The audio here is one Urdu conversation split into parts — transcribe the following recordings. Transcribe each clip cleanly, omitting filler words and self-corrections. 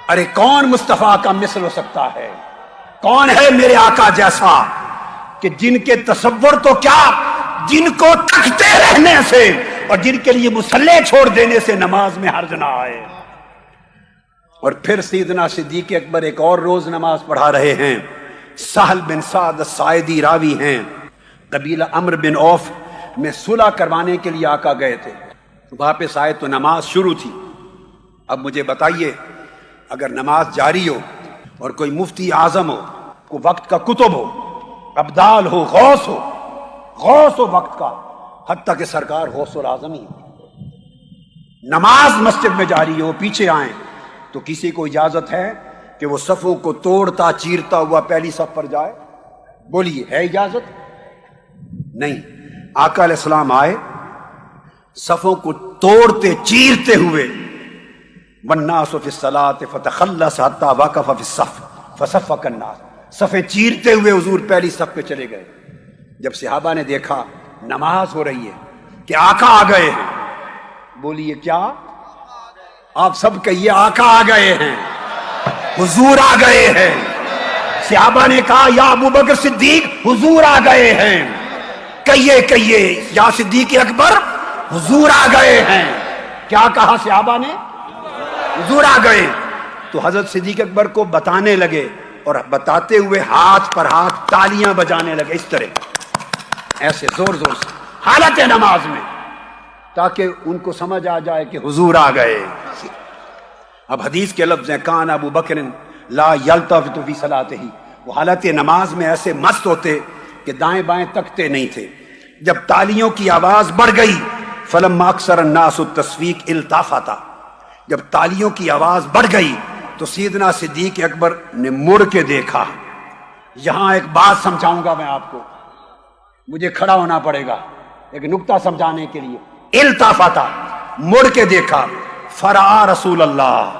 ارے کون مصطفیٰ کا مثل ہو سکتا ہے؟ کون ہے میرے آقا جیسا کہ جن کے تصور تو کیا، جن کو تکتے رہنے سے اور جن کے لیے مصلی چھوڑ دینے سے نماز میں حرج نہ آئے۔ اور پھر سیدنا صدیق اکبر ایک اور روز نماز پڑھا رہے ہیں۔ سہل بن سعد الساعدی راوی ہیں، قبیلہ عمرو بن عوف میں صلح کروانے کے لیے آقا گئے تھے، واپس آئے تو نماز شروع تھی۔ اب مجھے بتائیے، اگر نماز جاری ہو اور کوئی مفتی اعظم ہو، کوئی وقت کا کتب ہو، ابدال ہو، غوث ہو وقت کا، حتیٰ کہ سرکار غوث العظم ہی، نماز مسجد میں جاری ہو، پیچھے آئیں تو کسی کو اجازت ہے کہ وہ صفوں کو توڑتا چیرتا ہوا پہلی صف پر جائے؟ بولیے، ہے اجازت؟ نہیں۔ آقا علیہ السلام آئے، صفوں کو توڑتے چیرتے ہوئے، والناس فی الصلاۃ فتخلص حتی وقف فی الصف فصفق الناس، صفیں چیرتے ہوئے حضور پہلی صف پہ چلے گئے۔ جب صحابہ نے دیکھا نماز ہو رہی ہے کہ آقا آ گئے ہیں، بولیے کیا؟ آپ سب کہیے، آقا آ گئے ہیں، حضور آ گئے ہیں۔ صحابہ نے کہا، یا ابو بکر صدیق، حضور آ گئے ہیں۔ کہیے یا صدیق اکبر، حضور آ گئے ہیں۔ کیا کہا صحابہ نے؟ حضور آ گئے۔ تو حضرت صدیق اکبر کو بتانے لگے، اور بتاتے ہوئے ہاتھ پر ہاتھ تالیاں بجانے لگے، اس طرح ایسے زور زور سے حالت نماز میں، تاکہ ان کو سمجھ آ جائے کہ حضور آ گئے۔ اب حدیث کے لفظ ہیں، کان ابو بکر لا یلتفت فی صلاتہ، وہ حالت نماز میں ایسے مست ہوتے کہ دائیں بائیں تکتے نہیں تھے۔ جب تالیوں کی آواز بڑھ گئی، فلما اکثر الناس التصفیق التفتا، جب تالیوں کی آواز بڑھ گئی تو سیدنا صدیق اکبر نے مڑ کے دیکھا۔ یہاں ایک بات سمجھاؤں گا میں آپ کو، مجھے کھڑا ہونا پڑے گا ایک نکتہ سمجھانے کے لیے۔ التفتا، مڑ کے دیکھا، فرآ رسول اللہ،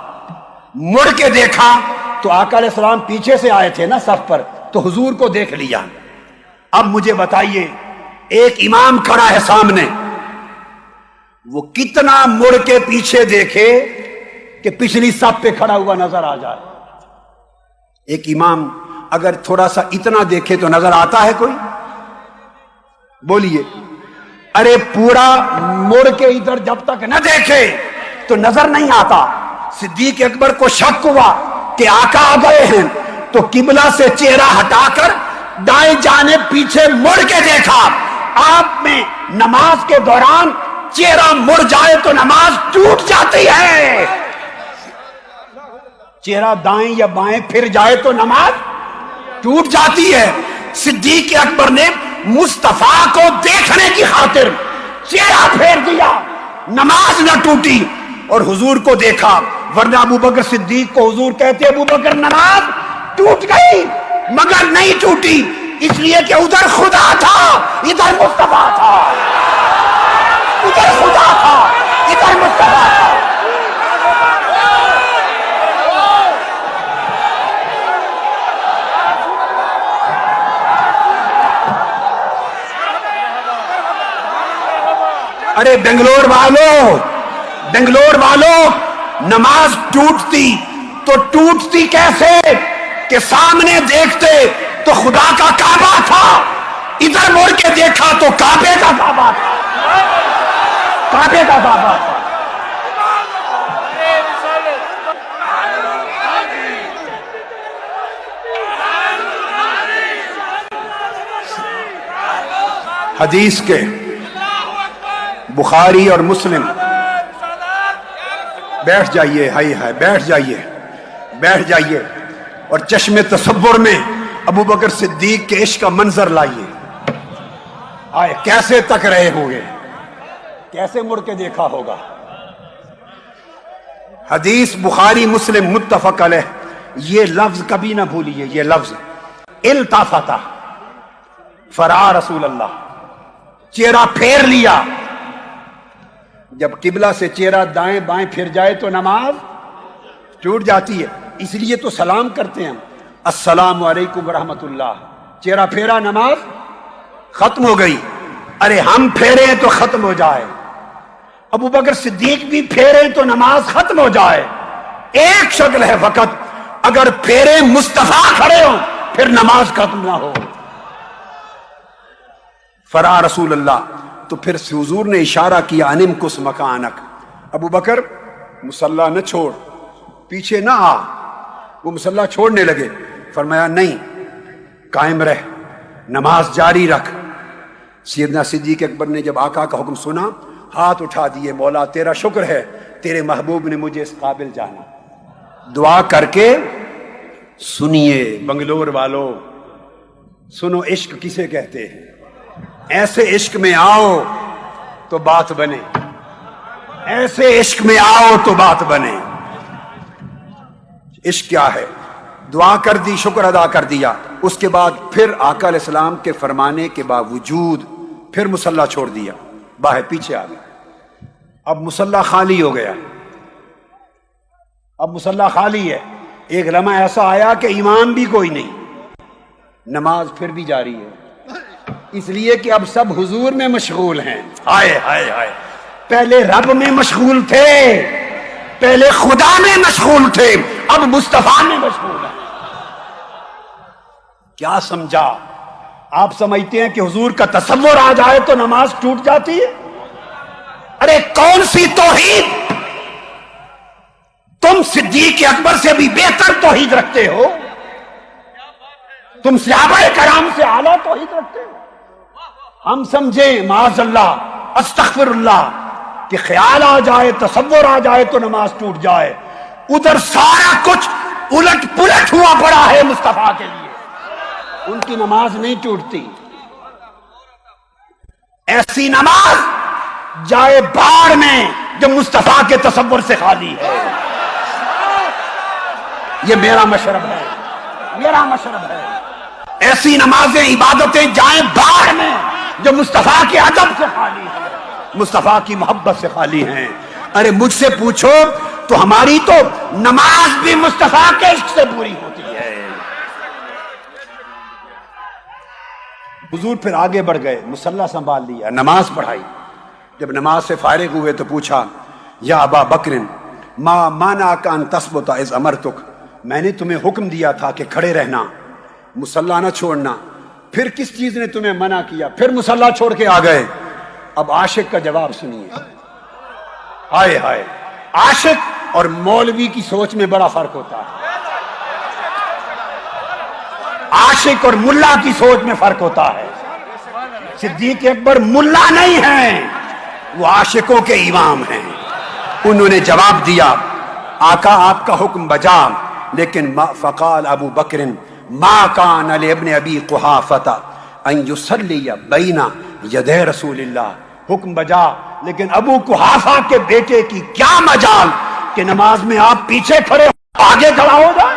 مڑ کے دیکھا تو آقا علیہ السلام پیچھے سے آئے تھے نا صف پر، تو حضور کو دیکھ لیا۔ اب مجھے بتائیے، ایک امام کھڑا ہے سامنے، وہ کتنا مڑ کے پیچھے دیکھے کہ پچھلی صف پہ کھڑا ہوا نظر آ جائے؟ ایک امام اگر تھوڑا سا اتنا دیکھے تو نظر آتا ہے کوئی؟ بولیے۔ ارے پورا مڑ کے ادھر جب تک نہ دیکھے تو نظر نہیں آتا۔ صدیق اکبر کو شک ہوا کہ آقا آ گئے ہیں، تو قبلہ سے چہرہ ہٹا کر دائیں جانب پیچھے مڑ کے دیکھا۔ آپ میں نماز کے دوران چہرہ مڑ جائے تو نماز ٹوٹ جاتی ہے، چہرہ دائیں یا بائیں پھر جائے تو نماز ٹوٹ جاتی ہے۔ صدیق اکبر نے مصطفیٰ کو دیکھنے کی خاطر چہرہ پھیر دیا، نماز نہ ٹوٹی، اور حضور کو دیکھا۔ ورنہ ابو بکر صدیق کو حضور کہتے، ابو بکر نماز ٹوٹ گئی مگر نہیں ٹوٹی، اس لیے کہ ادھر خدا تھا ادھر مصطفیٰ تھا، ادھر خدا تھا ادھر مصطفیٰ تھا۔ ارے بنگلور والوں، نماز ٹوٹتی تو ٹوٹتی کیسے کہ سامنے دیکھتے تو خدا کا کعبہ تھا، ادھر مڑ کے دیکھا تو کعبے کا کعبہ تھا، کعبے کا کعبہ تھا۔ حدیث کے بخاری اور مسلم، بیٹھ جائیے، بیٹھ جائیے اور چشم تصور میں ابو بکر صدیق کے عشق کا منظر لائیے۔ آئے کیسے تک رہے ہوں گے، کیسے مڑ کے دیکھا ہوگا۔ حدیث بخاری مسلم متفق علیہ، یہ لفظ کبھی نہ بھولیے، یہ لفظ التفتا، فرآ رسول اللہ، چہرہ پھیر لیا۔ جب قبلہ سے چہرہ دائیں بائیں پھر جائے تو نماز ٹوٹ جاتی ہے، اس لیے تو سلام کرتے ہیں، السلام علیکم ورحمۃ اللہ، چہرہ پھیرا نماز ختم ہو گئی۔ ارے ہم پھیرے تو ختم ہو جائے، ابو بکر صدیق بھی پھیرے تو نماز ختم ہو جائے، ایک شکل ہے فقط، اگر پھیرے مصطفیٰ کھڑے ہوں پھر نماز ختم نہ ہو۔ فرا رسول اللہ، تو پھر حضور نے اشارہ کیا انم کس مکانک، ابو بکر مصلی نہ چھوڑ، پیچھے نہ آ۔ وہ مصلی چھوڑنے لگے، فرمایا نہیں، قائم رہ، نماز جاری رکھ۔ سیدنا صدیق اکبر نے جب آقا کا حکم سنا ہاتھ اٹھا دیے، مولا تیرا شکر ہے، تیرے محبوب نے مجھے اس قابل جانا۔ دعا کر کے سنیے بنگلور والو، سنو عشق کسے کہتے ہیں، ایسے عشق میں آؤ تو بات بنے، ایسے عشق میں آؤ تو بات بنے۔ عشق کیا ہے؟ دعا کر دی، شکر ادا کر دیا، اس کے بعد پھر آقا علیہ السلام کے فرمانے کے باوجود پھر مصلی چھوڑ دیا، باہر پیچھے آ گیا۔ اب مصلی خالی ہو گیا، اب مصلی خالی ہے۔ ایک لمحہ ایسا آیا کہ امام بھی کوئی نہیں، نماز پھر بھی جاری ہے، اس لیے کہ اب سب حضور میں مشغول ہیں۔ ہائے ہائے ہائے، پہلے رب میں مشغول تھے، پہلے خدا میں مشغول تھے، اب مصطفیٰ میں مشغول ہیں۔ کیا سمجھا؟ آپ سمجھتے ہیں کہ حضور کا تصور آ جائے تو نماز ٹوٹ جاتی ہے؟ ارے کون سی توحید؟ تم صدیق اکبر سے بھی بہتر توحید رکھتے ہو، تم صحابہ کرام سے اعلیٰ توحید رکھتے ہو۔ ہم سمجھیں معاذ اللہ استغفر اللہ کہ خیال آ جائے، تصور آ جائے تو نماز ٹوٹ جائے، ادھر سارا کچھ الٹ پلٹ ہوا پڑا ہے مصطفیٰ کے لیے، ان کی نماز نہیں ٹوٹتی۔ ایسی نماز جائے باڑ میں جو مصطفیٰ کے تصور سے خالی ہے۔ یہ میرا مشرب ہے، میرا مشرب ہے۔ ایسی نمازیں عبادتیں جائیں باڑ میں جو مصطفیٰ کے ادب سے خالی ہیں، مصطفیٰ کی محبت سے خالی ہیں۔ ارے مجھ سے پوچھو تو ہماری تو نماز بھی مصطفیٰ کے عشق سے پوری ہوتی ہے۔ حضور پھر آگے بڑھ گئے، مصلی سنبھال لیا، نماز پڑھائی۔ جب نماز سے فارغ ہوئے تو پوچھا یا ابا بکر ما منعک ان تثبت اذ امرتک، میں نے تمہیں حکم دیا تھا کہ کھڑے رہنا، مصلی نہ چھوڑنا، پھر کس چیز نے تمہیں منع کیا؟ پھر مصلی چھوڑ کے آ گئے۔ اب عاشق کا جواب سنیے۔ ہائے ہائے، عاشق اور مولوی کی سوچ میں بڑا فرق ہوتا ہے، عاشق اور ملا کی سوچ میں فرق ہوتا ہے۔ صدیق اکبر ملا نہیں ہیں، وہ عاشقوں کے امام ہیں۔ انہوں نے جواب دیا آقا آپ کا حکم بجا، لیکن فقال ابو بکر ما کان لابن ابی قحافۃ ان یصلی بین یدی رسول اللہ، حکم بجا، لیکن ابو قحافہ کے بیٹے کی کیا مجال کہ نماز میں آپ پیچھے کھڑے آگے کھڑا ہو جائے۔